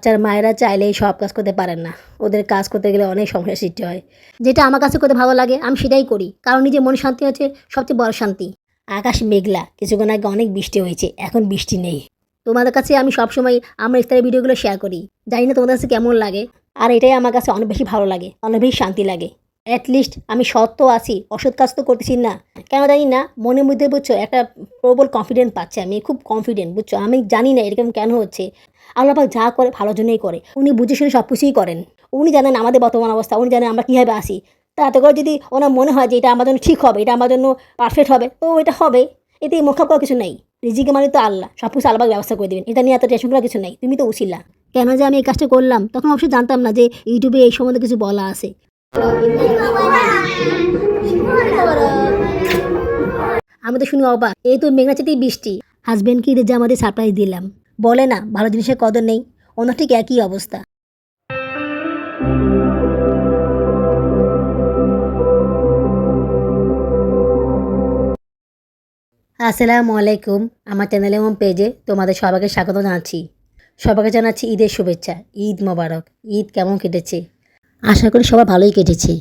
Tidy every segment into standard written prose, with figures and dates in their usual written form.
বাচ্চার মায়েরা চাইলেই সব কাজ করতে পারেন না। ওদের কাজ করতে গেলে অনেক সমস্যার সৃষ্টি হয়। যেটা আমার কাছে করতে ভালো লাগে আমি সেটাই করি, কারণ নিজের মনে শান্তি হচ্ছে সবচেয়ে বড় শান্তি। আকাশ মেঘলা, কিছুক্ষণ আগে অনেক বৃষ্টি হয়েছে, এখন বৃষ্টি নেই। তোমাদের কাছে আমি সবসময় আমার ইফতারের ভিডিওগুলো শেয়ার করি, জানি না তোমাদের কাছে কেমন লাগে। আর এটাই আমার কাছে অনেক বেশি ভালো লাগে, অনেক বেশি শান্তি লাগে। অ্যাটলিস্ট আমি সৎ তো আছি, অসৎ কাজ তো করতেছি না। কেন জানি না মনের মধ্যে বুঝছো একটা প্রবল কনফিডেন্ট পাচ্ছি, আমি খুব কনফিডেন্ট বুঝছো। আমি জানি না এরকম কেন হচ্ছে। আল্লাহ পাক যা করে ভালোর জন্যই করে, উনি বুঝে শুনে সব কিছুই করেন। উনি জানেন আমাদের বর্তমান অবস্থা, উনি জানেন আমরা কীভাবে আসি। তাতে করে যদি ওনার মনে হয় যে এটা আমার জন্য ঠিক হবে, এটা আমার জন্য পারফেক্ট হবে, তো এটা হবে। এতে মোক্ষা করার কিছু নেই। রিজিকে মানে তো আল্লাহ, সব কিছু আল্লাহ ব্যবস্থা করে দেবেন, এটা নিয়ে এত টেনশন করার কিছু নেই। তুমি তো উছিলা। কেন যে আমি এই কাজটা করলাম তখন অবশ্যই জানতাম না যে ইউটিউবে এই সম্বন্ধে কিছু বলা আছে। আমি তো শুনি অবাক, এই তো মেঘনা চাইতেই বৃষ্টি। হাজবেন্ডকে ঈদের জামাতে সারপ্রাইজ দিলাম। বলে না ভালো জিনিসের কদর নেই, ওনার ঠিক একই অবস্থা। আসসালামু আলাইকুম। আমার চ্যানেলে এবং পেজে তোমাদের সবাইকে স্বাগত জানাচ্ছি। সবাইকে জানাচ্ছি ঈদের শুভেচ্ছা। ঈদ মোবারক। ঈদ কেমন কেটেছে? আশা করি সবার ভালোই কেটেছে।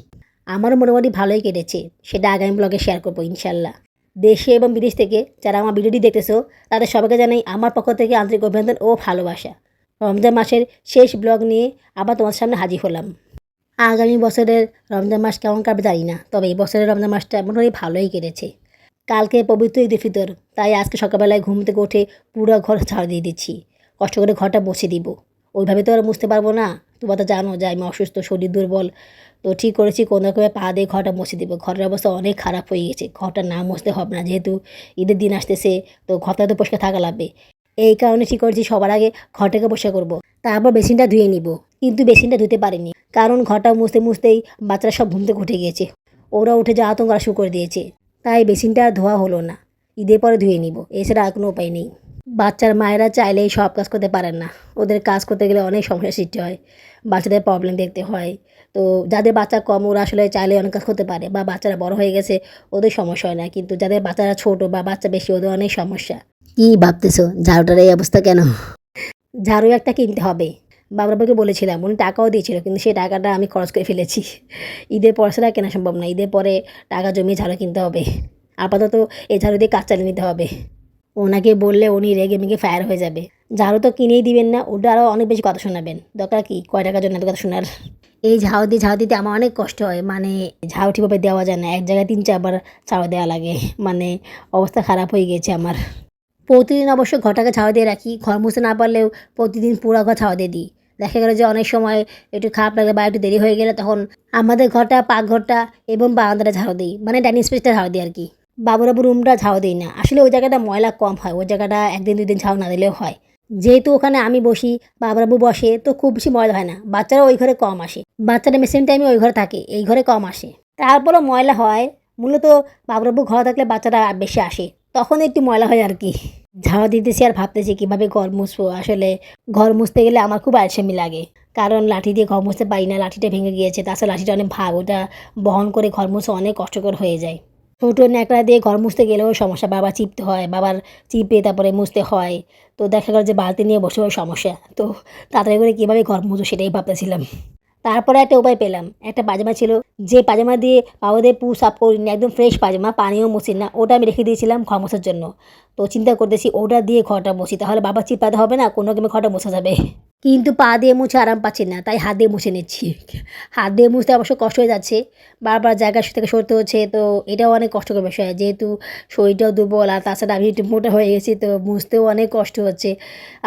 আমারও মোটামুটি ভালোই কেটেছে, সেটা আগামী ব্লগে শেয়ার করবো ইনশাল্লাহ। দেশে এবং বিদেশ থেকে যারা আমার ভিডিওটি দেখতেছো তাদের সবাইকে জানাই আমার পক্ষ থেকে আন্তরিক অভিনন্দন ও ভালোবাসা। রমজান মাসের শেষ ব্লগ নিয়ে আবার তোমার সামনে হাজির হলাম। আগামী বছরের রমজান মাস কেমন কাটবে জানি না, তবে এই বছরের রমজান মাসটা মোটামুটি ভালোই কেটেছে। কালকে পবিত্র ঈদুল ফিতর, তাই আজকে সকালবেলায় ঘুম থেকে উঠে পুরো ঘর ঝাড়ু দিয়ে দিচ্ছি। কষ্ট করে ঘরটা মুছে দিব। ওইভাবে তো আর মুছতে পারবো না, তোমরা তো জানো যে আমি অসুস্থ, শরীর দুর্বল। তো ঠিক করেছি কোনো রকমে পা দিয়ে ঘরটা মুছে দিব। ঘরের অবস্থা অনেক খারাপ হয়ে গেছে, ঘরটা না মুছতে হবে না, যেহেতু ঈদের দিন আসতেছে তো ঘরটা তো পরিষ্কার থাকা লাগবে। এই কারণে ঠিক করেছি সবার আগে ঘরটাকে পরিষ্কার করবো, তারপর বেসিনটা ধুয়ে নিব। কিন্তু বেসিনটা ধুতে পারিনি, কারণ ঘরটা মুছতে মুছতেই বাচ্চারা সব ঘুম থেকে উঠে গিয়েছে। ওরা উঠে যা আতঙ্ক করা শুরু করে দিয়েছে, তাই বেসিনটা আর ধোয়া হলো না। ঈদের পরে ধুয়ে নিব, এছাড়া আর কোনো উপায় নেই। বাচ্চার মায়েরা চাইলেই সব কাজ করতে পারেন না। ওদের কাজ করতে গেলে অনেক সমস্যার সৃষ্টি হয়, বাচ্চাদের প্রবলেম দেখতে হয়। তো যাদের বাচ্চা কম ওরা আসলে চাইলে অনেক কাজ করতে পারে, বা বাচ্চারা বড় হয়ে গেছে ওদের সমস্যা হয় না, কিন্তু যাদের বাচ্চারা ছোট বা বাচ্চা বেশি ওদের অনেক সমস্যা। কি ভাবতেছো ঝাড়ুটার এই অবস্থা কেন? ঝাড়ু একটা কিনতে হবে। বাবাকে বলেছিলাম, উনি টাকাও দিয়েছিল, কিন্তু সেই টাকাটা আমি খরচ করে ফেলেছি। ঈদের পর ছাড়া কেনা সম্ভব না, ঈদের পরে টাকা জমিয়ে ঝাড়ু কিনতে হবে। আপাতত এই ঝাড়ু দিয়ে কাজ চালিয়ে নিতে হবে। ওনাকে বললে উনি রেগে মেগে ফায়ার হয়ে যাবে। ঝাড়ু তো কিনেই দিবেন না, ওটা আরও অনেক বেশি কথা শোনাবেন। দরকার কি কয় টাকার জন্য এত কথা শোনার? এই ঝাড়ু দিতে আমার অনেক কষ্ট হয়, মানে ঝাড়ু ঠিকভাবে দেওয়া যায় না, এক জায়গায় 3-4 বার ঝাড়ু দেওয়া লাগে। মানে অবস্থা খারাপ হয়ে গেছে আমার। প্রতিদিন অবশ্য ঘরটাকে ঝাড়ু দিয়ে রাখি, ঘর মুছতে না পারলেও প্রতিদিন পুরো ঘর ঝাড়ু দিয়ে দিই। দেখা গেল যে অনেক সময় একটু খারাপ লাগলে বা একটু দেরি হয়ে গেলে তখন আমাদের ঘরটা, পাকঘরটা এবং বারান্দাটা ঝাড়ু দিই, মানে ডাইনিং স্পেসটা ঝাড়ু দিই আর কি। বাবুরাবু রুমটা ঝাড়ু দিই না, আসলে ওই জায়গাটা ময়লা কম হয়, ওই জায়গাটা 1-2 দিন ঝাড়ু না দিলেও হয়। যেহেতু ওখানে আমি বসি, বাবুরাবু বসে, তো খুব বেশি ময়লা হয় না। বাচ্চারা ওই ঘরে কম আসে, বাচ্চারা ম্যাক্সিমাম টাইমে ওই ঘরে থাকে, এই ঘরে কম আসে। তারপরও ময়লা হয়, মূলত বাবুরাবু ঘরে থাকলে বাচ্চারা বেশি আসে, তখন একটু ময়লা হয় আর কি। ঝাড়ু দিতেছি আর ভাবতেছি কীভাবে ঘর মুছবো। আসলে ঘর মুছতে গেলে আমার খুব আলসেমি লাগে, কারণ লাঠি দিয়ে ঘর মুছতে পারি না, লাঠিটা ভেঙে গিয়েছে। তাছাড়া লাঠিটা অনেক ভার, ওটা বহন করে ঘর মুছা অনেক কষ্টকর হয়ে যায়। ছোটো ন্যাকড়া দিয়ে ঘর মুছতে গেলেও সমস্যা, বাবা চিপতে হয়, বাবার চিপে তারপরে মুছতে হয়। তো দেখা গেল যে বালতি নিয়ে বসে ওই সমস্যা। তো তাড়াতাড়ি করে কীভাবে ঘর মুছবো সেটাই ভাবতেছিলাম। তারপরে একটা উপায় পেলাম, একটা পাজামা ছিল, যে পাজামা দিয়ে বাবাদের পু সাফ করিনি, একদম ফ্রেশ পাজামা, পানিও মুছি না, ওটা আমি রেখে দিয়েছিলাম ঘর মোছার জন্য। তো চিন্তা করতেছি ওটা দিয়ে ঘরটা মুছি, তাহলে বাবা চিপাতে হবে না, কোনো রকমে ঘরটা মোছা যাবে। কিন্তু পা দিয়ে মুছে আরাম পাচ্ছি না, তাই হাত দিয়ে মুছে নিচ্ছি। হাত দিয়ে মুছতে অবশ্য কষ্ট হয়ে যাচ্ছে, বারবার জায়গা থেকে সরতে হচ্ছে, তো এটাও অনেক কষ্টকর বিষয়। যেহেতু শরীরটাও দুর্বল, আর তাছাড়া আমি একটু মোটা হয়ে গেছি, তো মুছতেও অনেক কষ্ট হচ্ছে।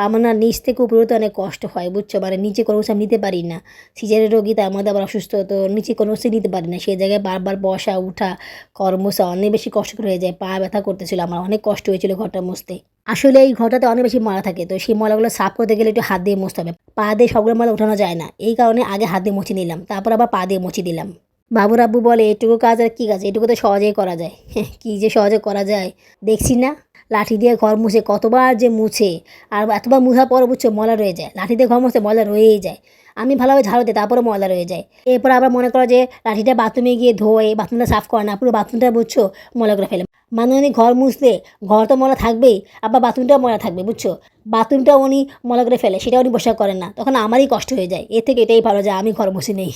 আমার না নিচ থেকে উপরে তো অনেক কষ্ট হয় বুঝছো, মানে নিচে কোনো কিছু আমি নিতে পারি না। সিজারের রোগী, তার মধ্যে আবার অসুস্থ, তো নিচে কোনো কিছু নিতে পারি না। সেই জায়গায় বারবার বসা উঠা, কর্মসা অনেক বেশি কষ্টকর হয়ে যায়, পা ব্যথা করতেছিল, আমার অনেক কষ্ট হয়েছিল ঘরটা মুছতে। আসলে এই ঘরটাতে অনেক বেশি ময়লা থাকে, তো সেই ময়লাগুলো সাফ করতে গেলে একটু হাত দিয়ে মুছতে হবে, পা দিয়ে সবগুলো ময়লা উঠানো যায় না। এই কারণে আগে হাত দিয়ে মুছে নিলাম, তারপর আবার পা দিয়ে মুছে দিলাম। বাবুর আব্বু বলে এটুকু কাজ আর কী কাজ, এটুকু তো সহজেই করা যায়। কী যে সহজে করা যায়, দেখছি না লাঠি দিয়ে ঘর মুছে কতবার যে মুছে, আর এতবার মুছার পর বুঝছো ময়লা রয়ে যায়। লাঠি দিয়ে ঘর মুছতে ময়লা রয়েই যায়, আমি ভালোভাবে ঝাড়ু দিই তারপরে ময়লা রয়ে যায়। এরপর আবার মনে করো যে লাঠিটা বাথরুমে গিয়ে ধোয়ে, বাথরুমটা সাফ করে না, পুরো বাথরুমটা বুঝছো ময়লা করে ফেলে। মানে উনি ঘর মুছলে ঘর তো ময়লা থাকবেই, আবার বাথরুমটাও ময়লা থাকবে, বুঝছো? বাথরুমটাও উনি ময়লা করে ফেলে, সেটাও উনি পরিষ্কার করেন না, তখন আমারই কষ্ট হয়ে যায়। এর থেকে এটাই ভালো যে আমি ঘর মুছে নেই।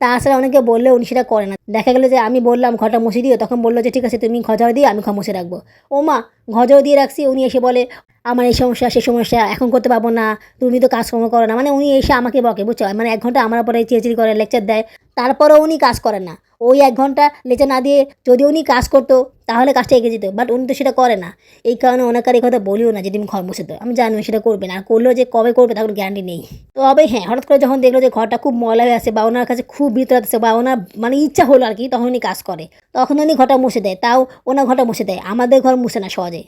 তাছাড়া অনেকে বললেও উনি সেটা করে না। দেখা গেলো যে আমি বললাম ঘরটা মুছে দিও, তখন বললো যে ঠিক আছে তুমি ঘর ঝাড়ু দিয়ে আমি ঘর মুছে রাখবো। ও মা, ঘর ঝাড়ু দিয়ে রাখছি, উনি এসে বলে আমার এই সমস্যা সে সমস্যা, এখন করতে পারবো না, তুমি তো কাজকর্ম করো না। মানে উনি এসে আমাকে বকে, বুঝছো? মানে 1 ঘন্টা আমার পরে চিড়চিড়ি করে লেকচার দেয়, তারপরেও উনি কাজ করেন না। ওই 1 ঘন্টা লেকচার না দিয়ে যদি উনি কাজ করতো তাহলে কাজটা এগিয়ে যেত, বাট উনি তো সেটা করে না। এই কারণে ওনাকে আর এই কথা বলিও না যে তুমি ঘর মুছে দাও। আমি জানি উনি সেটা করবে না, আর করলেও যে কবে করবে তার কোনো গ্যারান্টি নেই। তবে হ্যাঁ, হঠাৎ করে যখন দেখলো যে ঘরটা খুব ময়লা হয়ে আছে বা ওনার কাছে খুব বিরক্ত লাগছে বা ওনার মানে ইচ্ছা হলো আর কি, তখন উনি কাজ করে, তখন উনি ঘরটা মুছে দেয়। তাও ওনার ঘরটা মুছে দেয়, আমাদের ঘর মুছে না সহজে।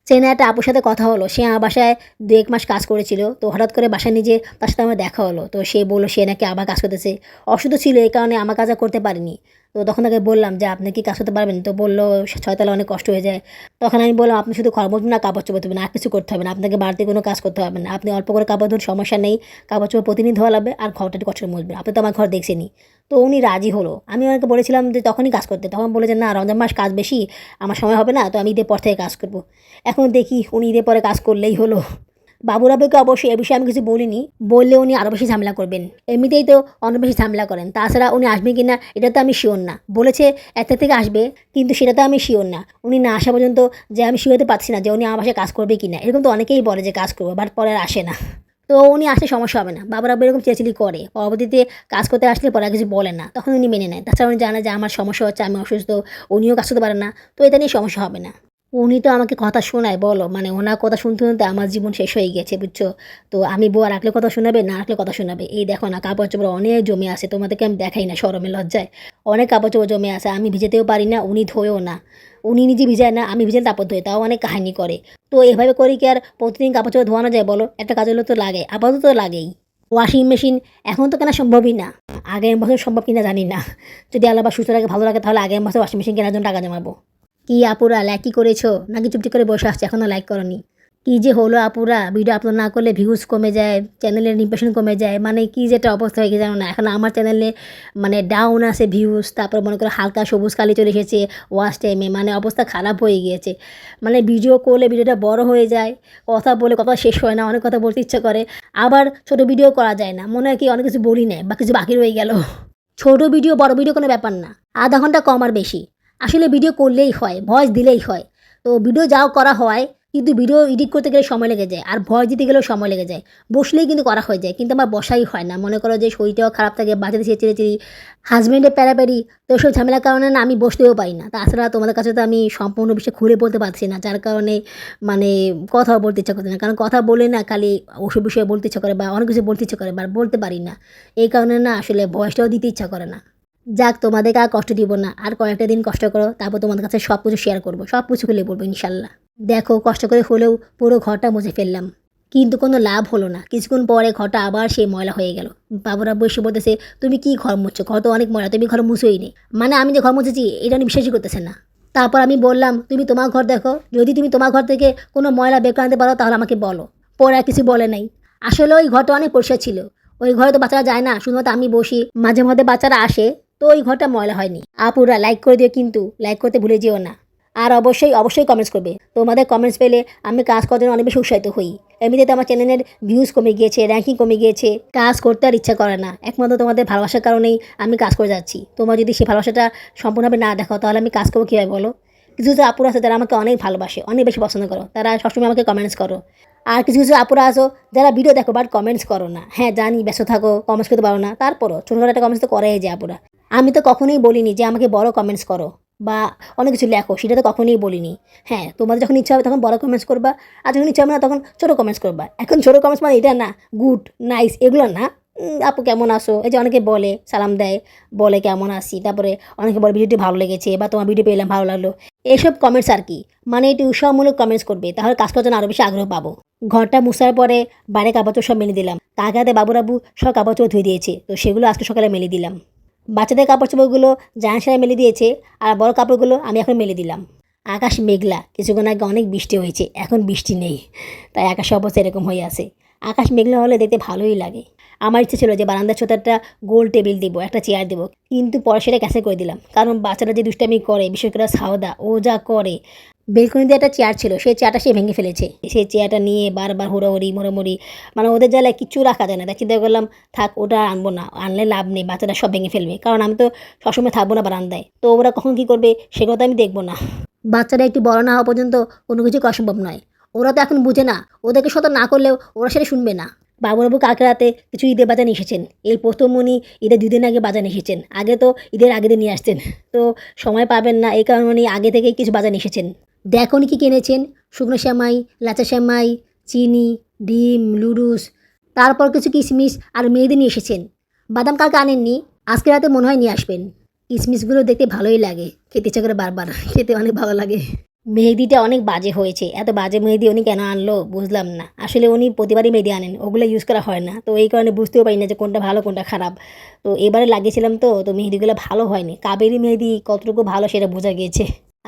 চেনা একটা আপুর সাথে কথা হলো, সে আমার বাসায় 2-1 মাস কাজ করেছিল, তো হঠাৎ করে বাসায় নিজে তার সাথে আমার দেখা হলো, তো সে বললো সে নাকি আবার কাজ করতেছে। অসুস্থ ছিল, এই কারণে আমার কাজ আর করতে পারিনি। তো তখন তাকে বললাম যে আপনি কি কাজ করতে পারবেন? তো বললো 6 তলা অনেক কষ্ট হয়ে যায়। তখন আমি বললাম আপনি শুধু ঘর মুছবেন না, কাপড় চোপড় ধুবেন, আর কিছু করতে হবে না, আপনাকে বাড়তি কোনো কাজ করতে হবে না, আপনি অল্প করে কাপড় ধুন, সমস্যা নেই, কাপড় চোপড় প্রতিদিন ধোয়া লাগবে, আর ঘরটা একটু কষ্ট করে মুছবেন, আপনি তো আমার ঘর দেখছেনই। তো উনি রাজি হলো। আমি ওনাকে বলেছিলাম যে তখনই কাজ করতে, তখন বলে যে না রমজান মাস কাজ বেশি, আমার সময় হবে না, তো আমি ঈদের পর থেকে কাজ করবো। এখন দেখি উনি ঈদের পরে কাজ করলেই হলো। বাবুরাবেকে অবশ্যই এ বিষয়ে আমি কিছু বলিনি, বললে উনি আরও বেশি ঝামেলা করবেন। এমনিতেই তো অনেক বেশি ঝামেলা করেন, তাছাড়া উনি আসবেন কি না এটা তো আমি শিওর না। বলেছে 1 তারিখ থেকে আসবে, কিন্তু সেটা তো আমি শিওর না। উনি না আসা পর্যন্ত যে আমি শিওর হতে পারছি না যে উনি আমার বাসায় কাজ করবে কি না। এরকম তো অনেকেই বলে যে কাজ করবো, বাট পরে আর আসে না। তো উনি আসলে সমস্যা হবে না, বাবুরাব্বু এরকম চেঁচিলি করে, পরবর্তীতে কাজ করতে আসলে পরে আর কিছু বলে না, তখন উনি মেনে নেয়। তাছাড়া উনি জানে যে আমার সমস্যা হচ্ছে, আমি অসুস্থ, উনিও কাজ করতে পারেন না, তো এটা নিয়ে সমস্যা হবে না। উনি তো আমাকে কথা শোনায় বলো, মানে ওনার কথা শুনতে শুনতে আমার জীবন শেষ হয়ে গেছে, বুঝছো? তো আমি বউ রাখলে কথা শোনাবে, না রাখলে কথা শোনাবে। এই দেখো না, কাপড় চোপড় অনেক জমে আছে, তোমাদেরকে আমি দেখাই না শরমে লজ্জায়। অনেক কাপড় চোপড় জমে আছে, আমি ভিজাতেও পারি না, উনি ধোয়েও না। উনি নিজে ভিজায় না, আমি ভিজালে তারপর ধোয়, তাও অনেক কাহিনী করে। তো এভাবে করি কি আর প্রতিদিন কাপড় চোপড় ধোয়ানো যায় বলো? একটা কাজ হলে তো লাগে, আপাতত তো লাগেই। ওয়াশিং মেশিন এখন তো কেনা সম্ভবই না, আগের বছর সম্ভব কিনা জানি না। যদি আল্লাহ বা সুস্থ লাগে ভালো লাগে তাহলে আগের মাসে ওয়াশিং মেশিন কেনার জন্য টাকা জমাবো। কি আপুরা, লাইক করেছো নাকি চুপটি করে বসে আসছে এখনও লাইক করনি? কি যে হলো আপুরা, ভিডিও আপলোড না করলে ভিউজ কমে যায়, চ্যানেলের ইমপ্রেশন কমে যায়, মানে কি যে একটা অবস্থা হয়ে গেছে জানো না। এখন আমার চ্যানেলে মানে ডাউন আছে ভিউজ, তারপর মনে করো হালকা সবুজ কালি চলে এসেছে ওয়াচ টাইমে, মানে অবস্থা খারাপ হয়ে গিয়েছে। মানে ভিডিও করলে ভিডিওটা বড় হয়ে যায়, কথা বলে কথা শেষ হয় না, অনেক কথা বলতে ইচ্ছা করে, আবার ছোট ভিডিও করা যায় না, মনে হয় কি অনেক কিছু বলি না বা কিছু বাকি রয়ে গেল। ছোট ভিডিও বড় ভিডিও কোনো ব্যাপার না, আধা ঘন্টা কম আর বেশি, আসলে ভিডিও করলেই হয়, ভয়েস দিলেই হয়। তো ভিডিও যাও করা হয়, কিন্তু ভিডিও এডিট করতে গেলে সময় লেগে যায়, আর ভয়েস দিতে গেলেও সময় লেগে যায়। বসলেই কিন্তু করা হয়ে যায়, কিন্তু আমার বসাই হয় না। মনে করো যে শরীরটাও খারাপ থাকে, বাচ্চাদের সে চিড়ি হাজব্যান্ডের প্যারাপ্যারি, তো সব ঝামেলার কারণে না আমি বসতেও পারি না। তাছাড়া তোমাদের কাছে তো আমি সম্পূর্ণ বিষয় খুলে বলতে পারছি না, যার কারণে মানে কথাও বলতে ইচ্ছা করছে না। কারণ কথা বলে না খালি ওসব বিষয়ে বলতে ইচ্ছা করে বা অনেক কিছু বলতে ইচ্ছা করে, বা বলতে পারি না। এই কারণে না আসলে ভয়েসটাও দিতে ইচ্ছা করে না। যাক, তোমাদেরকে আর কষ্ট দিব না, আর কয়েকটা দিন কষ্ট করো, তারপর তোমাদের কাছে সব কিছু শেয়ার করবো, সব কিছু খুলে বলবো ইনশাল্লাহ। দেখো কষ্ট করে হলেও পুরো ঘরটা মুছে ফেললাম, কিন্তু কোনো লাভ হলো না। কিছুক্ষণ পরে ঘরটা আবার সেই ময়লা হয়ে গেল। বাবুরা বসে বলতেছে তুমি কি ঘর মুছছো, ঘর তো অনেক ময়লা, তুমি ঘর মুছোই নি। মানে আমি যে ঘর মুছেছি এটা উনি বিশ্বাসই করতেছে না। তারপর আমি বললাম তুমি তোমার ঘর দেখো, যদি তুমি তোমার ঘর থেকে কোনো ময়লা বের করে আনতে পারো তাহলে আমাকে বলো। পরে আর কিছু বলে নাই। আসলে ওই ঘরটা অনেক পরিষ্কার ছিল, ওই ঘরে তো বাচ্চারা যায় না, শুধুমাত্র আমি বসি, মাঝে মধ্যে বাচ্চারা আসে, তো ওই ঘরটা ময়লা হয়নি। আপুরা লাইক করে দিও, কিন্তু লাইক করতে ভুলে যেও না। আর অবশ্যই অবশ্যই কমেন্টস করবে, তোমাদের কমেন্টস পেলে আমি কাজ করার জন্য অনেক বেশি উৎসাহিত হই। এমনিতে আমার চ্যানেলের ভিউজ কমে গিয়েছে, র্যাঙ্কিং কমে গিয়েছে, কাজ করতে আর ইচ্ছা করে না, একমাত্র তোমাদের ভালোবাসার কারণেই আমি কাজ করে যাচ্ছি। তোমরা যদি সেই ভালোবাসাটা সম্পূর্ণভাবে না দেখো তাহলে আমি কাজ করবো কীভাবে বলো? কিছু কিছু আপুরা আছে যারা আমাকে অনেক ভালোবাসে, অনেক বেশি পছন্দ করো, তারা সবসময় আমাকে কমেন্টস করো। আর কিছু কিছু আপুরা আছো যারা ভিডিও দেখো বাট কমেন্টস করো না। হ্যাঁ জানি ব্যস্ত থাকো, কমেন্টস করতে পারো না, তারপরও ছোটোখাটো একটা কমেন্টস তো করাই যায় আপুরা। আমি তো কখনোই বলিনি যে আমাকে বড় কমেন্টস করো বা অনেক কিছু লেখো, সেটা তো কখনোই বলিনি। হ্যাঁ, তোমাদের যখন ইচ্ছা হবে তখন বড় কমেন্টস করবা, আর যখন ইচ্ছা হবে না তখন ছোটো কমেন্টস করবা। এখন ছোটো কমেন্টস মানে এটা না, গুড নাইস এগুলো না, আপু কেমন আসো, এই যে অনেকে বলে সালাম দেয়, বলে কেমন আছি, তারপরে অনেকে বলে ভিডিওটি ভালো লেগেছে বা তোমার ভিডিও পেলাম ভালো লাগলো, এইসব কমেন্টস আর কি। মানে একটু উৎসাহমূলক কমেন্টস করবে, তাহলে কাজ করার জন্য আরও বেশি আগ্রহ পাবো। ঘরটা মুছার পরে বাইরে কাপড় সব মেলে দিলাম, কাকাতে বাবুরাবু সব কাপড় চোপড় ধুয়ে দিয়েছে, তো সেগুলো আজকে সকালে মেলে দিলাম। বাচ্চাদের কাপড় চোপড়গুলো জায়ান সারা মেলে দিয়েছে, আর বড় কাপড়গুলো আমি এখন মেলে দিলাম। আকাশ মেঘলা, কিছুক্ষণ আগে অনেক বৃষ্টি হয়েছে, এখন বৃষ্টি নেই, তাই আকাশের অবস্থা এরকম হয়ে আছে। আকাশ মেঘলা হলে দেখতে ভালোই লাগে। আমার ইচ্ছে ছিল যে বারান্দার ছোট একটা গোল টেবিল দেবো, একটা চেয়ার দেবো, কিন্তু পরে সেটা ক্যান্সেল করে দিলাম, কারণ বাচ্চারা যে দুষ্টামি করে, বিশেষ করে সাউদা ও যা করে, বেলকনিতে একটা চেয়ার ছিল, সেই চেয়ারটা সে ভেঙে ফেলেছে। সেই চেয়ারটা নিয়ে বারবার হুড়োহুড়ি মোড়ামুড়ি, মানে ওদের জ্বালায় কিচ্ছু রাখা যায় না। তাই চিন্তা করলাম থাক ওটা আনবো না, আনলে লাভ নেই, বাচ্চারা সব ভেঙে ফেলবে। কারণ আমি তো সবসময় থাকবো না বারান্দায়, তো ওরা কখন কী করবে সে কথা আমি দেখবো না। বাচ্চারা একটু বড় না হওয়া পর্যন্ত কোনো কিছু করা সম্ভব নয়। ওরা তো এখন বুঝে না, ওদেরকে সতর্ক না করলেও ওরা সেটা শুনবে না। বাবুরাবু কালকে রাতে কিছু ঈদের বাজার নিয়ে এসেছেন। এই প্রথম উনি ঈদের 2 দিন আগে বাজার নিয়ে এসেছেন। আগে তো ঈদের আগের দিন নিয়ে আসতেন, তো সময় পাবেন না, এই কারণে উনি আগে থেকেই কিছু বাজার নিয়ে এসেছেন। দেখো উনি কী কিনেছেন, শুকনো সেমাই, লাচা সেমাই, চিনি, ডিম, লুডুস, তারপর কিছু কিশমিশ আর মেহেদি নিয়ে এসেছেন। বাদাম কালকে আনেননি, আজকে রাতে মনে হয় নিয়ে আসবেন। কিশমিশগুলো দেখতে ভালোই লাগে, খেতে ইচ্ছা করে বারবার, খেতে অনেক ভালো লাগে। মেহেদিটা অনেক বাজে হয়েছে, এত বাজে মেহেদি উনি কেন আনলো বুঝলাম না। আসলে উনি প্রতিবারই মেহেদি আনেন, ওগুলো ইউজ করা হয় না, তো এই কারণে বুঝতেও পারি না যে কোনটা ভালো কোনটা খারাপ। তো এবারে লাগিয়েছিলাম, তো মেহেদিগুলো ভালো হয়নি। কাবেরি মেহেদি কতটুকু ভালো সেটা বোঝা গিয়েছে।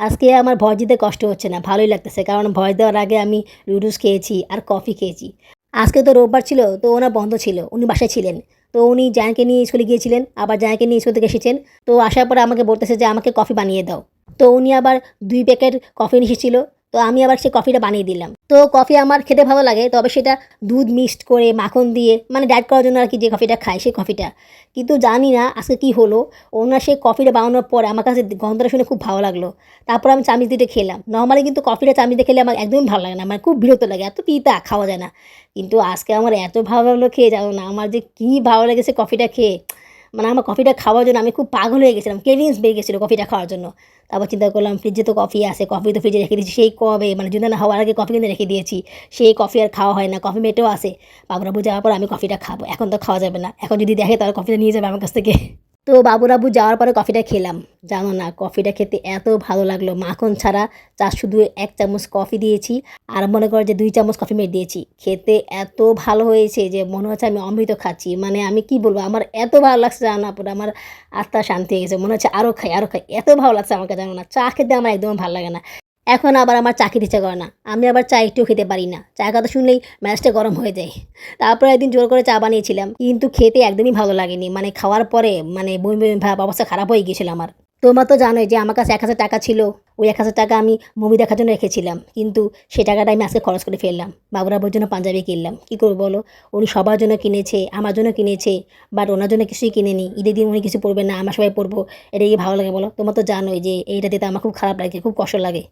আজকে আমার ভয়েস দিতে কষ্ট হচ্ছে না, ভালোই লাগতেছে, কারণ ভয়েস দেওয়ার আগে আমি লুডুস খেয়েছি আর কফি খেয়েছি। আজকে তো রোববার ছিল, তো ওনার বন্ধ ছিল, উনি বাসায় ছিলেন। তো উনি জায়ানকে নিয়ে স্কুলে গিয়েছিলেন, আবার জায়ানকে নিয়ে স্কুল থেকে এসেছেন। তো আসার পরে আমাকে বলতেছে যে আমাকে কফি বানিয়ে দাও। তো উনি আবার 2 প্যাকেট কফি নিয়ে এসেছিল, তো আমি আবার সেই কফিটা বানিয়ে দিলাম। তো কফি আমার খেতে ভালো লাগে, তবে সেটা দুধ মিক্সড করে মাখন দিয়ে, মানে ডায়েট করার জন্য আর কি যে কফিটা খাই সেই কফিটা। কিন্তু জানি না আজকে কী হলো, ওনার সেই কফিটা বানানোর পরে আমার কাছে গন্ধটা শুনে খুব ভালো লাগলো। তারপর আমি চামচ দিয়ে খেলাম। নরমালি কিন্তু কফিটা চামচ দিয়ে খেলে আমার একদমই ভালো লাগে না, আমার খুব বিরক্ত লাগে, এত তিতা খাওয়া যায় না। কিন্তু আজকে আমার এত ভালো লাগলো খেয়ে, জানো না আমার যে কী ভালো লেগেছে কফিটা খেয়ে। মানে আমার কফিটা খাওয়ার জন্য আমি খুব পাগল হয়ে গেছিলাম, ক্রেভিংস বেড়ে গেছিলো কফিটা খাওয়ার জন্য। তারপর চিন্তা করলাম ফ্রিজে তো কফি আছে, কফি তো ফ্রিজে রেখে দিয়েছি সেই কবে, মানে জুন না হওয়ার আগে কফি কিনে রেখে দিয়েছি। সেই কফি আর খাওয়া হয় না, কফি মেটেও আছে। বাবুরাবু যাওয়ার পর আমি কফিটা খাবো, এখন তো খাওয়া যাবে না, এখন যদি দেখে তাহলে কফিটা নিয়ে যাবে আমার কাছ থেকে। তো বাবুরাবু যাওয়ার পরে কফিটা খেলাম, জানো না কফিটা খেতে এত ভালো লাগলো, মাখন ছাড়া, চা শুধু 1 চামচ কফি দিয়েছি, আর মনে করো যে 2 চামচ কফি মেট দিয়েছি। খেতে এত ভালো হয়েছে যে মনে হচ্ছে আমি অমৃত খাচ্ছি, মানে আমি কি বলবো, আমার এত ভালো লাগছে জানো না, পুরো আমার আত্মা শান্তি হয়ে গেছে, মনে হচ্ছে আরও খাই আরও খাই, এত ভালো লাগছে আমাকে, জানো না চা খেতে আমার একদম ভালো লাগে না। এখন আবার আমার চা খেতে ইচ্ছা করে না, আমি আবার চা একটুও খেতে পারি না, চা কথা শুনলেই মেজাজটা গরম হয়ে যায়। তারপরে একদিন জোর করে চা বানিয়েছিলাম, কিন্তু খেতে একদমই ভালো লাগেনি, মানে খাওয়ার পরে মানে বমি বমি ভাব, অবস্থা খারাপ হয়ে গিয়েছিল আমার। তোমরা তো জানোই যে আমার কাছে 1,000 টাকা ছিল, ওই 1,000 টাকা আমি মুভি দেখার জন্য রেখেছিলাম, কিন্তু সে টাকাটা আমি আজকে খরচ করে ফেললাম। বাবুরাবুর জন্য পাঞ্জাবি কিনলাম, কী করবো বলো, উনি সবার জন্য কিনেছে, আমার জন্য কিনেছে, বাট ওনার জন্য কিছুই কিনেনি। ঈদের দিন উনি কিছু পরবেন না, আমরা সবাই পরবো, এটা কি ভালো লাগে বলো? তোমরা তো জানোই যে এইটা দিতে আমার খুব খারাপ লাগে, খুব কষ্ট লাগে।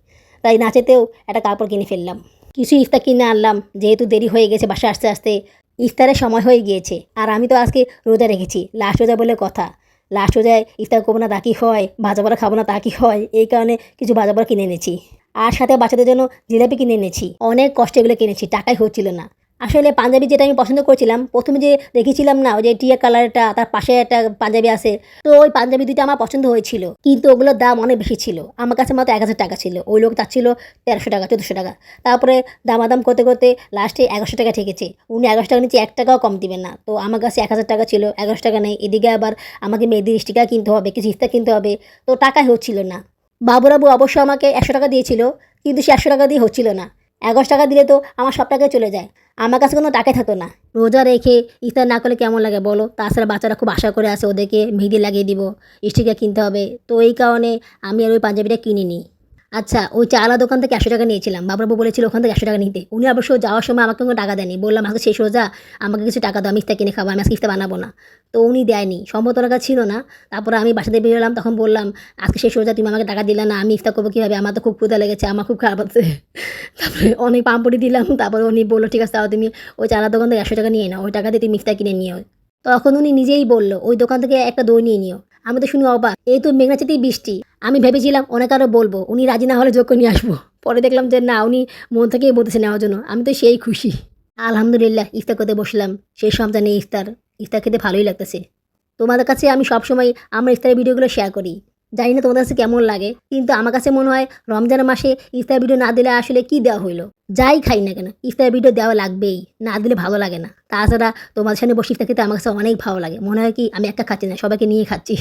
তাই না চেতেও একটা কাপড় কিনে ফেললাম, কিছু ইফতার কিনে আনলাম, যেহেতু দেরি হয়ে গেছে বাসায় আসতে আসতে, ইফতারের সময় হয়ে গিয়েছে। আর আমি তো আজকে রোজা রেখেছি, লাস্ট রোজা বলে কথা, লাস্ট রোজায় ইফতার করবো না তা কি হয়, ভাজা পোড়া খাবো না তা কি হয়, এই কারণে কিছু ভাজা পোড়া কিনে এনেছি। আর সাথে বাচ্চাদের জন্য জিলাপি কিনে এনেছি, অনেক কষ্টে এগুলো কিনেছি, টাকাই হচ্ছিল না। আসলে পাঞ্জাবি যেটা আমি পছন্দ করছিলাম, প্রথমে যে দেখেছিলাম না ওই যে টিয়া কালারটা, তার পাশে একটা পাঞ্জাবি আছে, তো ওই পাঞ্জাবি দুইটা আমার পছন্দ হয়েছিল, কিন্তু ওগুলোর দাম অনেক বেশি ছিল। আমার কাছে মাত্র 1,000 টাকা ছিল, ওই লোক চাচ্ছিল 1300 টাকা 1400 টাকা। তারপরে দামাদাম করতে করতে লাস্টে 1100 টাকা ঠেকেছে। উনি 1100 টাকা নিচে 1 টাকাও কম দিবেন না, তো আমার কাছে 1000 টাকা ছিল, 1100 টাকা নেই, এদিকে আবার আমাকে মেহেদির স্টিকার কিনতে হবে, কিছু ইফতার কিনতে হবে, তো টাকাই হচ্ছিল না। বাবুরাবু অবশ্য আমাকে 100 টাকা দিয়েছিল, কিন্তু সে 100 টাকা দিয়ে হচ্ছিল না। 11 টাকা দিলে তো আমার সব টাকাই চলে যায়, আমার কাছে কোনো টাকাই থাকতো না। রোজা রেখে ইফতার না করলে কেমন লাগে বলো? তাছাড়া বাচ্চারা খুব আশা করে আসে, ওদেরকে মেহেদি লাগিয়ে দিব, স্টিকার কিনতে হবে, তো এই কারণে আমি আর ওই পাঞ্জাবিটা কিনিনি। আচ্ছা, ওই চালা দোকান থেকে 100 টাকা নিয়েছিলাম, বাবুরাবু বলেছিল ওখান থেকে 100 টাকা নিতে। উনি অবশ্য যাওয়ার সময় আমাকে কোনো টাকা দেয়নি, বললাম আজকে শেষ রোজা, আমাকে কিছু টাকা দাও, আমি ইফতার কিনে খাবো, আমি আজকে ইফতার বানাবো না। তো উনি দেয়নি, সম্ভবত ওনার কাছে ছিল না। তারপরে আমি বাসাতে বেরোলাম, তখন বললাম আজকে শেষ রোজা, তুমি আমাকে টাকা দিলে না, আমি ইফতার করবো কীভাবে, আমার তো খুব ক্ষুধা লেগেছে, আমার খুব খারাপ হচ্ছে। তারপরে অনেক পাম্পড়ি দিলাম, তারপরে উনি বললো ঠিক আছে তাও তুমি ওই চালা দোকান থেকে 100 টাকা নিয়ে নাও, ওই টাকা দিয়ে তুমি ইফতার কিনে নিও। তখন উনি নিজেই বললো ওই দোকান থেকে একটা দই নিয়ে নিও। আমি তো শুনি অবাক, এই তো মেঘনাচিতেই বৃষ্টি। আমি ভেবেছিলাম অনেক আরও বলবো, উনি রাজি না হলে যোগ করে নিয়ে আসবো। পরে দেখলাম যে না, উনি মন থেকেই বলতেছে নেওয়ার জন্য, আমি তো সেই খুশি। আলহামদুলিল্লাহ ইফতার করতে বসলাম, সেই রমজানে ইফতার, ইফতার খেতে ভালোই লাগতেছে। তোমাদের কাছে আমি সবসময় আমার ইফতারের ভিডিওগুলো শেয়ার করি, জানি না তোমাদের কাছে কেমন লাগে, কিন্তু আমার কাছে মনে হয় রমজানের মাসে ইফতার ভিডিও না দিলে আসলে কি দেওয়া হইলো। যাই খাই না কেন ইফতার ভিডিও দেওয়া লাগবেই, না দিলে ভালো লাগে না। তাছাড়া তোমাদের সামনে বসে ইফতার খেতে আমার কাছে অনেক ভালো লাগে, মনে হয় কি আমি একা খাচ্ছি না, সবাইকে নিয়ে খাচ্ছি।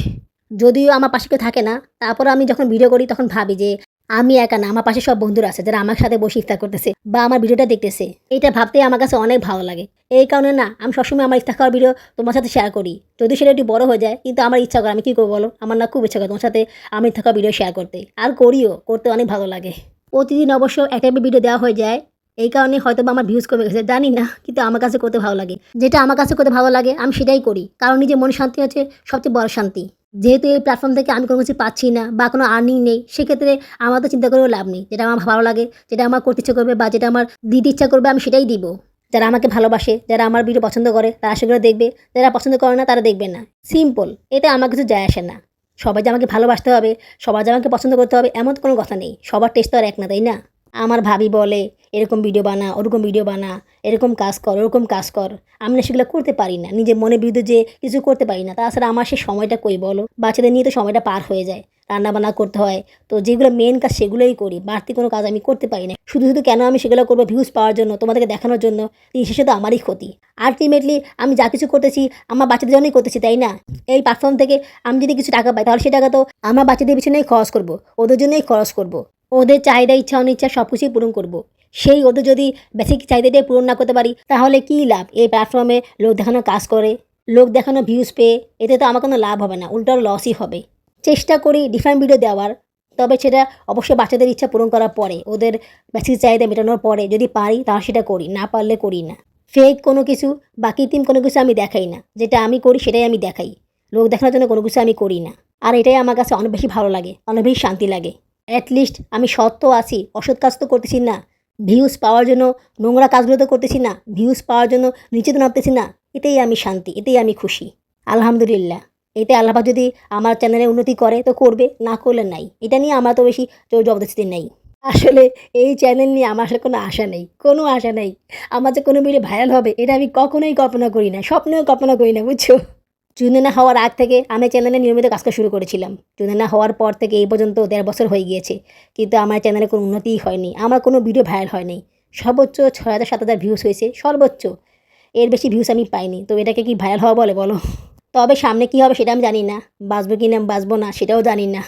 যদিও আমার পাশে কেউ থাকে না, তারপর আমি যখন ভিডিও করি তখন ভাবি যে আমি একা না, আমার পাশে সব বন্ধুরা আছে যারা আমার সাথে বসে ইফতার করতেছে বা আমার ভিডিওটা দেখতেছে, এটা ভাবতেই আমার কাছে অনেক ভালো লাগে। এই কারণে না আমি সবসময় আমার ইফতার খাওয়ার ভিডিও তোমার সাথে শেয়ার করি, যদি সেটা একটু বড় হয়ে যায়, কিন্তু আমার ইচ্ছা করে, আমি কী করবো বলো, আমার না খুব ইচ্ছা করে তোমার সাথে আমি ইফতার খাওয়ার ভিডিও শেয়ার করতে, আর করিও, করতে অনেক ভালো লাগে। প্রতিদিন অবশ্য একটা ভিডিও দেওয়া হয়ে যায়, এই কারণে হয়তো বা আমার ভিউজ কমে গেছে, জানি না, কিন্তু আমার কাছে করতে ভালো লাগে। যেটা আমার কাছে করতে ভালো লাগে আমি সেটাই করি, কারণ নিজের মন শান্তি হচ্ছে সবচেয়ে বড় শান্তি। যেহেতু এই প্ল্যাটফর্ম থেকে আমি কোনো কিছু পাচ্ছি না বা কোনো আর্নিং নেই, সেক্ষেত্রে আমার তো চিন্তা করেও লাভ নেই। যেটা আমার ভালো লাগে, যেটা আমার করতে ইচ্ছা করবে বা যেটা আমার দিতে ইচ্ছা করবে, আমি সেটাই দিব। যারা আমাকে ভালোবাসে, যারা আমার ভিডিও পছন্দ করে তারা সেগুলো দেখবে, যারা পছন্দ করে না তারা দেখবে না। সিম্পল, এতে আমার কিছু যায় আসে না। সবাই যে আমাকে ভালোবাসতে হবে, সবাই যে আমাকে পছন্দ করতে হবে এমন তো কোনো কথা নেই। সবার টেস্ট তো আর এক না, তাই না? আমার ভাবি বলে এরকম ভিডিও বানা, ওরকম ভিডিও বানা, এরকম কাজ কর, ওরকম কাজ কর। আমি না সেগুলো করতে পারি না, নিজের মনের বিরুদ্ধে যে কিছু করতে পারি না। তাছাড়া আমার সে সময়টা কই বলো, বাচ্চাদের নিয়ে তো সময়টা পার হয়ে যায়, রান্না বান্না করতে হয়। তো যেগুলো মেন কাজ সেগুলোই করি, বাড়তি কোনো কাজ আমি করতে পারি না। শুধু শুধু কেন আমি সেগুলো করবো ভিউজ পাওয়ার জন্য, তোমাদেরকে দেখানোর জন্য? দিন শেষে তো আমারই ক্ষতি। আলটিমেটলি আমি যা কিছু করতেছি আমার বাচ্চাদের জন্যই করতেছি, তাই না? এই প্ল্যাটফর্ম থেকে আমি যদি কিছু টাকা পাই তাহলে সে টাকা তো আমার বাচ্চাদের পিছনেই খরচ করব, ওদের জন্যই খরচ করব। ওদের চাহিদা, ইচ্ছা অনিচ্ছা সব কিছুই পূরণ করব। সেই ওদের যদি বেসিক চাহিদাটাই পূরণ না করতে পারি তাহলে কী লাভ এই প্ল্যাটফর্মে লোক দেখানোর কাজ করে, লোক দেখানো ভিউজ পেয়ে? এতে তো আমার কোনো লাভ হবে না, উল্টো লসই হবে। চেষ্টা করি ডিফারেন্ট ভিডিও দেওয়ার, তবে সেটা অবশ্যই বাচ্চাদের ইচ্ছা পূরণ করার পরে, ওদের বেসিক চাহিদা মেটানোর পরে। যদি পারি তাহলে সেটা করি, না পারলে করি না। ফেক কোনো কিছু বা কৃত্রিম কোনো কিছু আমি দেখাই না, যেটা আমি করি সেটাই আমি দেখাই। লোক দেখানোর জন্য কোনো কিছু আমি করি না। আর এটাই আমার কাছে অনেক বেশি ভালো লাগে, অনেক বেশি শান্তি লাগে। অ্যাটলিস্ট আমি সৎ তো আছি, অসৎ কাজ তো করতেছি না। ভিউজ পাওয়ার জন্য নোংরা কাজগুলো তো করতেছি না, ভিউজ পাওয়ার জন্য নিচে তো নামতেছি না। এতেই আমি শান্তি, এতেই আমি খুশি। আলহামদুলিল্লাহ। এতে আল্লাহ পাক যদি আমার চ্যানেলে উন্নতি করে তো করবে, না করলে নাই। এটা নিয়ে আমার তো বেশি জোর জবরদস্তি নেই। আসলে এই চ্যানেল নিয়ে আমার আসলে কোনো আশা নেই, কোনো আশা নেই। আমার যে কোনো ভিডিও ভাইরাল হবে এটা আমি কখনোই কল্পনা করি না, স্বপ্নেও কল্পনা করি না, বুঝছো? চুনেনা হওয়ার আগ থেকে আমি চ্যানেলে নিয়মিত কাজ করা শুরু করেছিলাম। চুনেনা হওয়ার পর থেকে এই পর্যন্ত ১.৫ বছর হয়ে গিয়েছে, কিন্তু আমার চ্যানেলে কোনো উন্নতিই হয়নি, আমার কোনো ভিডিও ভাইরাল হয়নি। সর্বোচ্চ ৬,০০০-৭,০০০ ভিউজ হয়েছে, সর্বোচ্চ। এর বেশি ভিউজ আমি পাইনি, তো এটাকে কি ভাইরাল হওয়া বলে বলো? তবে সামনে কী হবে সেটা আমি জানি না, বাঁচবো কি না বাঁচবো না সেটাও জানি না।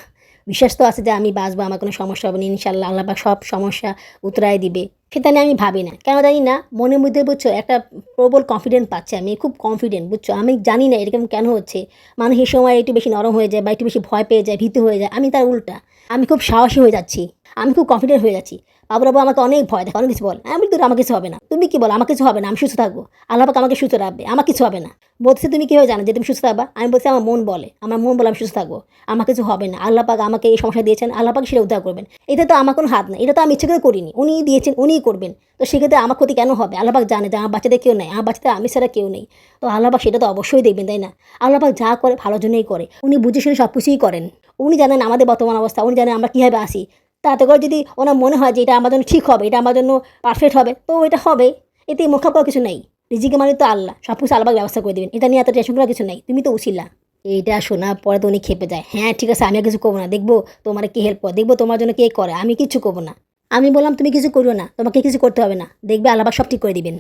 বিশ্বাস তো আছে যে আমি বাঁচবো, আমার কোনো সমস্যা হবে না ইনশাল্লাহ। আল্লাহ পাক সব সমস্যা উতরাই দিবে, সেটা নিয়ে আমি ভাবি না। কেন জানি না, মনের মধ্যে বুঝছো একটা প্রবল কনফিডেন্ট পাচ্ছি, আমি খুব কনফিডেন্ট, বুঝছো? আমি জানি না এরকম কেন হচ্ছে। মানুষ এই সময় একটু বেশি নরম হয়ে যায় বা একটু বেশি ভয় পেয়ে যায়, ভীতু হয়ে যায়। আমি তার উল্টা, আমি খুব সাহসী হয়ে যাচ্ছি, আমি খুব কনফিডেন্ট হয়ে যাচ্ছি। বাবু আমাকে অনেক ভয় দেখে, অনেক কিছু বল। আমি বলি, আমার কিছু হবে না। তুমি কি বলো? আমার কিছু হবে না, আমি সুস্থ থাকবো, আল্লাহ পাক আমাকে সুস্থ রাখবে, আমার কিছু হবে না। বলছে তুমি কীভাবে জানো যে তুমি সুস্থ থাকবা? আমি বলছি আমার মন বলে, আমার মন বলে আমি সুস্থ থাকবো, আমার কিছু হবে না। আল্লাহ পাক আমাকে এই সমস্যা দিয়েছেন, আল্লাহ পাক সেটা উদ্ধার করবেন। এটা তো আমার কোনো হাত না, এটা তো আমি ইচ্ছে করে করিনি, উনিই দিয়েছেন, উনিই করবেন। তো সেক্ষেত্রে আমার ক্ষতি কেন হবে? আল্লাহ পাক জানে যে আমার বাচ্চাদের কেউ নেই, আমার বাচ্চাদের আমি ছাড়া কেউ নেই। তো আল্লাহ পাক সেটা তো অবশ্যই দেখবেন, তাই না? আল্লাহ পাক যা করে ভালোর জন্যই করে, উনি বুঝে শুনে সব কিছুই করেন। উনি জানেন আমাদের বর্তমান অবস্থা, উনি জানেন আমরা কীভাবে আসি। তাতে করে যদি ওনার মনে হয় যে এটা আমার জন্য ঠিক হবে, এটা আমার জন্য পারফেক্ট হবে, তো এটা হবে। এতে মুখা করার কিছু নেই। রিজিকে মানে তো আল্লাহ, সব কিছু আল্লাহ ব্যবস্থা করে দেবেন, এটা নিয়ে এত টেনশন করার কিছু নেই। তুমি তো উছিলা। এইটা শোনার পরে তো উনি খেপে যায়। হ্যাঁ ঠিক আছে, আমি আর কিছু করবো না, দেখবো তোমার কি হেল্প করে, দেখবো তোমার জন্য কে করে, আমি কিছু করবো না। আমি বললাম তুমি কিছু করো না, তোমাকে কিছু করতে হবে না, দেখবে আল্লাহ পাক সব ঠিক করে দিবেন।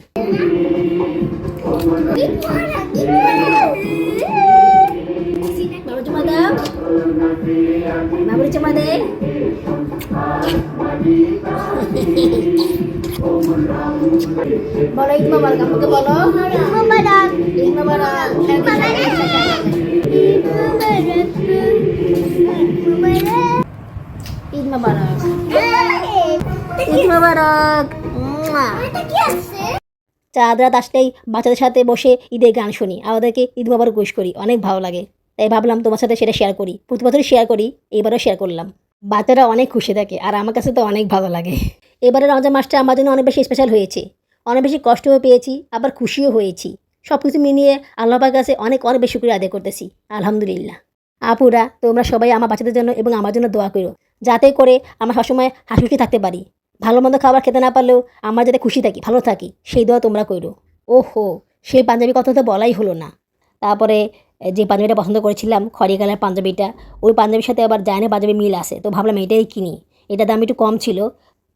বলো ঈদ মোবারক, আমাকে বলো ঈদ মোবারক, ঈদ মোবারক, ঈদ মোবারক, ঈদ মোবারক। চাঁদ রাত আসলেই বাচ্চাদের সাথে বসে ঈদের গান শুনি, আর ওদেরকে ঈদ মোবারক উইশ করি, অনেক ভালো লাগে। তাই ভাবলাম তোমার সাথে সেটা শেয়ার করি। প্রতি বছরই শেয়ার করি, এবারও শেয়ার করলাম। বাচ্চারা অনেক খুশি থাকে আর আমার কাছে তো অনেক ভালো লাগে। এবারে রমজান মাসটা আমার জন্য অনেক বেশি স্পেশাল হয়েছে, অনেক বেশি কষ্টও পেয়েছি, আবার খুশিও হয়েছি। সব কিছু মিলিয়ে আল্লাহ পাকের কাছে অনেক অনেক বেশি শুকরিয়া আদায় করতেছি, আলহামদুলিল্লাহ। আপুরা তোমরা সবাই আমার বাচ্চাদের জন্য এবং আমার জন্য দোয়া করো, যাতে করে আমরা সবসময় হাসি খুশি থাকতে পারি। ভালো মন্দ খাবার খেতে না পারলেও আমরা যাতে খুশি থাকি, ভালো থাকি, সেই দোয়া তোমরা করো। ওহো, সেই পাঞ্জাবি কথা তো বলাই হলো না। তারপরে যে পাঞ্জাবিটা পছন্দ করেছিলাম, খয়রি কালার পাঞ্জাবিটা, ওই পাঞ্জাবির সাথে আবার জায়না পাঞ্জাবি মিল আছে, তো ভাবলাম এটাই কিনি। এটার দাম একটু কম ছিল,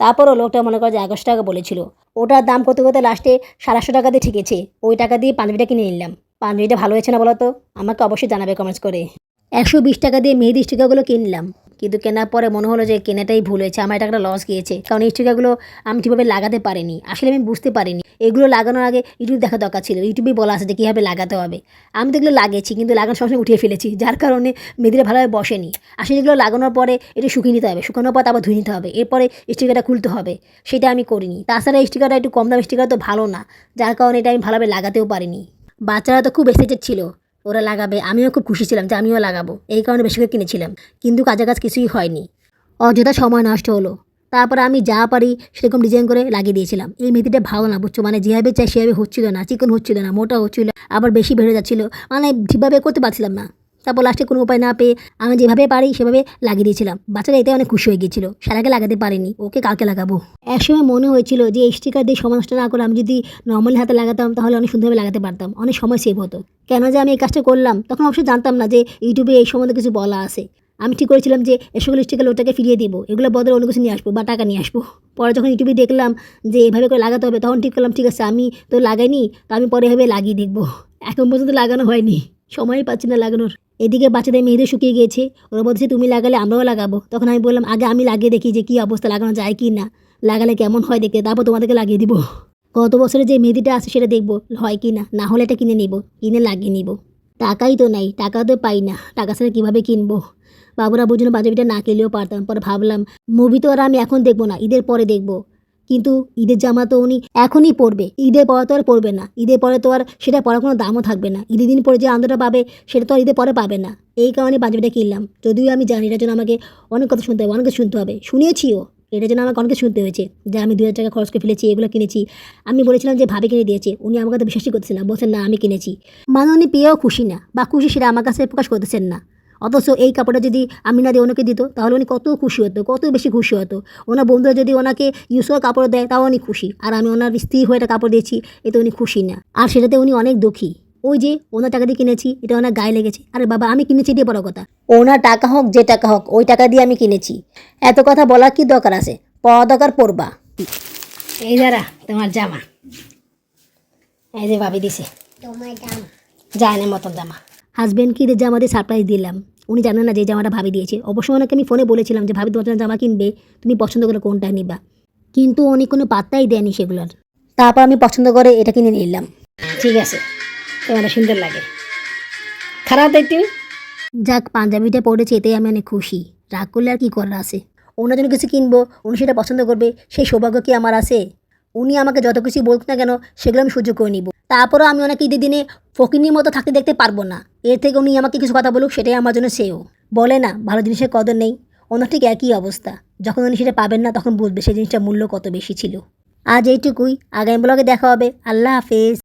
তারপরও লোকটা মনে করে যে ১১০০ টাকা বলেছিল। ওটার দাম করতে করতে লাস্টে ৮৫০ টাকা দিয়ে ঠিকেছে, ওই টাকা দিয়ে পাঞ্জাবিটা কিনে নিলাম। পাঞ্জাবিটা ভালো হয়েছে না বলো তো? আমাকে অবশ্যই জানাবে কমেন্টস করে। ১২০ টাকা দিয়ে মেহেদি স্টিকারগুলো কিনলাম, কিন্তু কেনার পরে মনে হলো যে কেনাটাই ভুল হয়েছে, আমার এটা একটা লস গিয়েছে। কারণ এই স্টিকারগুলো আমি ঠিকভাবে লাগাতে পারিনি, আসলে আমি বুঝতে পারিনি। এগুলো লাগানোর আগে ইউটিউব দেখা দরকার ছিল, ইউটিউবেই বলা আছে যে কীভাবে লাগাতে হবে। আমি তো এগুলো লাগিয়েছি কিন্তু লাগানোর সঙ্গে উঠিয়ে ফেলেছি, যার কারণে মেয়েদের ভালোভাবে বসেনি। আসলে এগুলো লাগানোর পরে এটা শুকিয়ে নিতে হবে, শুকানোর পর আবার ধুয়ে নিতে হবে, এরপরে স্টিকারটা খুলতে হবে, সেটা আমি করিনি। তাছাড়া এই স্টিকারটা একটু কম দাম স্টিকার তো ভালো না, যার কারণে এটা আমি ভালোভাবে লাগাতেও পারিনি। বাচ্চারা তো খুব এক্সাইটেড ছিল, ওরা লাগাবে, আমিও খুব খুশি ছিলাম যে আমিও লাগাবো, এই কারণে বেশি করে কিনেছিলাম। কিন্তু কাজের কাজ কিছুই হয়নি, অযথা সময় নষ্ট হলো। তারপরে আমি যা পারি সেরকম ডিজাইন করে লাগিয়ে দিয়েছিলাম। এই মেহেদিটা ভালো না বুঝছো, মানে যেভাবে চাই সেভাবে হচ্ছিল না, চিকন হচ্ছিল না, মোটা হচ্ছিল, আবার বেশি বেড়ে যাচ্ছিলো, মানে ঠিকভাবে করতে পারছিলাম না। তারপর লাস্টে কোনো উপায় না পেয়ে আমি যেভাবে পারি সেভাবে লাগিয়ে দিয়েছিলাম। বাচ্চারা এতে অনেক খুশি হয়ে গিয়েছিলো, সারাকে লাগাতে পারিনি, ওকে কালকে লাগাবো। একসময় মনে হয়েছিল যে এই স্টিকার দিয়ে সময় নষ্ট না করে আমি যদি নর্মালি হাতে লাগাতাম তাহলে অনেক সুন্দরভাবে লাগাতে পারতাম, অনেক সময় সেভ হতো। কেন যে আমি এই কাজটা করলাম তখন অবশ্যই জানতাম না যে ইউটিউবে এই সম্বন্ধে কিছু বলা আছে। আমি ঠিক করেছিলাম যে এসকল স্টিকার ওটাকে ফিরিয়ে দিব, এগুলো বদলে অন্য কিছু নিয়ে আসবো বা টাকা নিয়ে আসবো। পরে যখন ইউটিউবে দেখলাম যে এভাবে করে লাগাতে হবে তখন ঠিক করলাম ঠিক আছে, আমি তো লাগাইনি, তো আমি পরে এভাবে লাগিয়ে দেখবো। এখন পর্যন্ত লাগানো হয়নি, সময়ই পাচ্ছি না লাগানোর। এদিকে বাচ্চাদের মেয়েদের শুকিয়ে গিয়েছে, ওরা বলছে তুমি লাগালে আমরাও লাগাবো। তখন আমি বললাম আগে আমি লাগিয়ে দেখি যে কী অবস্থা, লাগানো যায় কি না, লাগালে কেমন হয় দেখে তারপর তোমাদেরকে লাগিয়ে দিব। গত বছরে যে মেহেদিটা আছে সেটা দেখবো হয় কি না, না হলে এটা কিনে নিব, কিনে লাগিয়ে নিব। টাকাই তো নাই, টাকা তো পাই না, টাকা ছাড়া কীভাবে কিনবো। বাবুরা বুঝুন পাঞ্জাবিটা না কিনলেও পারতাম। পরে ভাবলাম মুভি তো আর আমি এখন দেখবো না, ঈদের পরে দেখবো। কিন্তু ঈদের জামা তো উনি এখনই পরবে, ঈদের পরে তো আর পরবে না, ঈদের পরে তো আর সেটা পরার কোনো দামও থাকবে না। ঈদের দিন পরে যে আনন্দটা পাবে সেটা তো আর ঈদের পরে পাবে না। এই কারণে পাঞ্জাবিটা কিনলাম, যদিও আমি জানি এটার জন্য আমাকে অনেক কথা শুনতে হবে, অনেক কিছু শুনতে হবে, শুনিয়েছিও। এটার জন্য আমাকে অনেক কিছু শুনতে হয়েছে যে আমি 2,000 টাকা খরচ করে ফেলেছি, এগুলো কিনেছি। আমি বলেছিলাম যে ভাবি কিনে দিয়েছে, উনি আমার কথা বিশ্বাসই করতেছেন না, বলছেন না আমি কিনেছি। মানে উনি পেয়েও খুশি না, বা খুশি সেটা আমার কাছে প্রকাশ করতেছেন না। অথচ এই কাপড়টা যদি আমি না দিয়ে ওনাকে দিত তাহলে উনি কত খুশি হতো, কত বেশি খুশি হতো। ওনার বন্ধুরা যদি ওনাকে ইউজ করা কাপড় দেয় তাও উনি খুশি, আর আমি ওনার স্ত্রী হয়ে একটা কাপড় দিয়েছি এতে উনি খুশি না, আর সেটাতে উনি অনেক দুঃখী। ওই যে ওনার টাকা দিয়ে কিনেছি, এটা ওনার গায়ে লেগেছে। আরে বাবা আমি কিনেছি এটাই বড় কথা, ওনার টাকা হোক যে টাকা হোক ওই টাকা দিয়ে আমি কিনেছি। এত কথা বলার কি দরকার আছে, পড়া দরকার পড়বা। এই যারা তোমার জামা, এই যে ভাবি দিছে তোমার জামা, জানের মতন জামা। হাজব্যান্ডকে ঈদের জামা দিয়ে সারপ্রাইজ দিলাম, উনি জানেন না যে জামাটা ভাবি দিয়েছে। অবশ্য ওনাকে আমি ফোনে বলেছিলাম যে ভাবি তোমার জন্য জামা কিনবে, তুমি পছন্দ করে কোনটা নিবা, কিন্তু উনি কোনো পাত্তাই দেয়নি সেগুলোর। তারপর আমি পছন্দ করে এটা কিনে নিলাম। ঠিক আছে, তোমার সুন্দর লাগে, খারাপ দেখতে। যাক পাঞ্জাবিটা পরেছে এতেই আমি অনেক খুশি, রাগ করলে আর কি করার আছে। ওনার জন্য কিছু কিনবো, উনি সেটা পছন্দ করবে, সেই সৌভাগ্য কি আমার আছে? উনি আমাকে যত কিছু বলুক না কেন সেগুলো আমি সহ্য করে নিব। তারপরেও আমি ওনাকে ঈদের দিনে ফকিনীর মতো থাকতে দেখতে পারবো না। এর থেকে উনি আমাকে কিছু কথা বলুক সেটাই আমার জন্য সেও। বলে না ভালো জিনিসের কদর নেই, ওনার ঠিক একই অবস্থা। যখন উনি সেটা পাবেন না তখন বুঝবে সেই জিনিসটার মূল্য কত বেশি ছিল। আজ এইটুকুই, আগামী ব্লগে দেখা হবে। আল্লাহ হাফেজ।